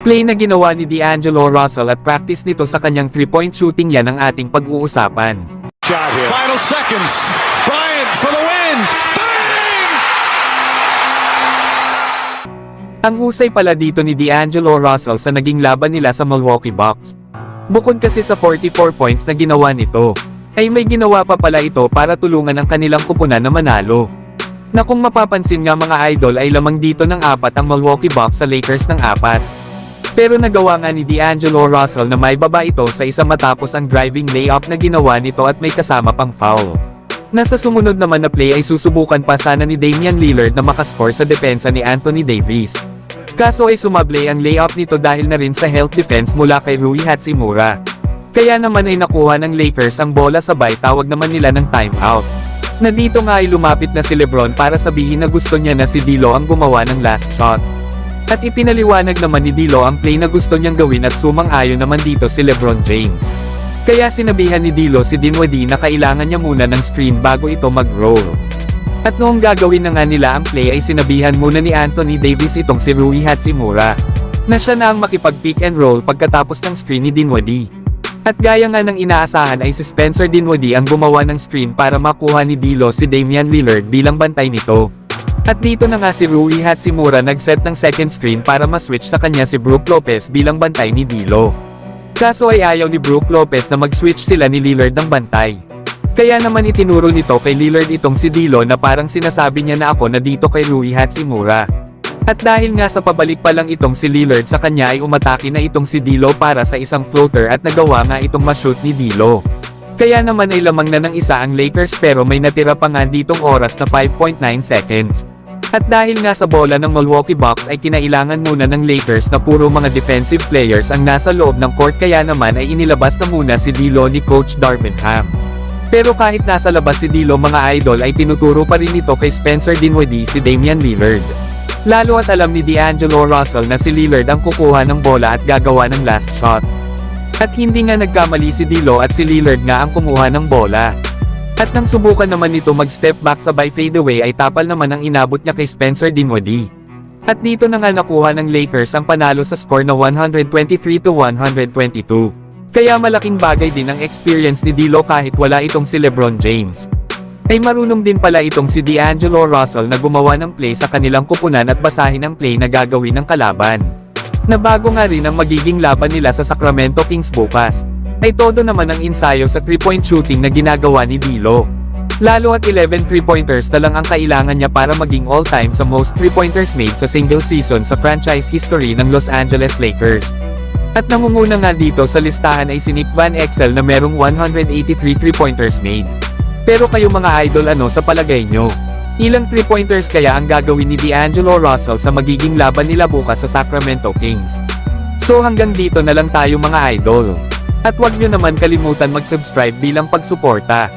Play na ginawa ni D'Angelo Russell at practice nito sa kanyang 3-point shooting, yan ang ating pag-uusapan. Final seconds. Bryant for the win. Bang! Ang husay pala dito ni D'Angelo Russell sa naging laban nila sa Milwaukee Bucks. Bukod kasi sa 44 points na ginawa nito, ay may ginawa pa pala ito para tulungan ang kanilang kupunan na manalo. Na kung mapapansin nga mga idol ay lamang dito ng 4 ang Milwaukee Bucks sa Lakers ng 4. Pero nagawa nga ni D'Angelo Russell na maibaba ito sa isa matapos ang driving layup na ginawa nito at may kasama pang foul. Nasa sumunod naman na play ay susubukan pa sana ni Damian Lillard na makascore sa depensa ni Anthony Davis. Kaso ay sumablay ang layup nito dahil na rin sa help defense mula kay Rui Hachimura. Kaya naman ay nakuha ng Lakers ang bola sabay tawag naman nila ng timeout. Na dito nga ay lumapit na si LeBron para sabihin na gusto niya na si D'Lo ang gumawa ng last shot. At ipinaliwanag naman ni D'Lo ang play na gusto niyang gawin at sumang-ayon naman dito si LeBron James. Kaya sinabihan ni D'Lo si Dinwiddie na kailangan niya muna ng screen bago ito mag-roll. At noong gagawin na nga nila ang play ay sinabihan muna ni Anthony Davis itong si Rui Hachimura, na siya na ang makipag-pick and roll pagkatapos ng screen ni Dinwiddie. At gaya nga ng inaasahan ay si Spencer Dinwiddie ang gumawa ng screen para makuha ni D'Lo si Damian Lillard bilang bantay nito. At dito na nga si Rui Hachimura nag-set ng second screen para ma-switch sa kanya si Brook Lopez bilang bantay ni D'Lo. Kaso ay ayaw ni Brook Lopez na mag-switch sila ni Lillard ng bantay. Kaya naman itinuro nito kay Lillard itong si D'Lo na parang sinasabi niya na ako na dito kay Rui Hachimura. At dahil nga sa pabalik pa lang itong si Lillard sa kanya ay umatake na itong si D'Lo para sa isang floater at nagawa nga itong ma-shoot ni D'Lo. Kaya naman ay lamang na ng isa ang Lakers pero may natira pa nga ditong oras na 5.9 seconds. At dahil nga sa bola ng Milwaukee Bucks ay kinailangan muna ng Lakers na puro mga defensive players ang nasa loob ng court kaya naman ay inilabas na muna si D'Lo ni Coach Darvin Ham. Pero kahit nasa labas si D'Lo mga idol ay tinuturo pa rin ito kay Spencer Dinwiddie si Damian Lillard. Lalo at alam ni D'Angelo Russell na si Lillard ang kukuha ng bola at gagawa ng last shot. At hindi nga nagkamali si D'Lo at si Lillard nga ang kumuha ng bola. At nang subukan naman nito mag-step back sabay fadeaway ay tapal naman ang inabot niya kay Spencer Dinwiddie. At dito na nga nakuha ng Lakers ang panalo sa score na 123-122. Kaya malaking bagay din ang experience ni D'Lo kahit wala itong si LeBron James. Ay marunong din pala itong si D'Angelo Russell na gumawa ng play sa kanilang kupunan at basahin ang play na gagawin ng kalaban. Na bago nga rin ang magiging laban nila sa Sacramento Kings bukas, ay todo naman ang ensayo sa 3-point shooting na ginagawa ni D'Lo. Lalo at 11 3-pointers na lang ang kailangan niya para maging all-time sa most 3-pointers made sa single season sa franchise history ng Los Angeles Lakers. At nangunguna nga dito sa listahan ay si Nick Van Exel na merong 183 3-pointers made. Pero kayo mga idol ano sa palagay nyo? Ilang 3-pointers kaya ang gagawin ni D'Angelo Russell sa magiging laban nila bukas sa Sacramento Kings? So hanggang dito na lang tayo mga idol. At huwag nyo naman kalimutan mag-subscribe bilang pagsuporta.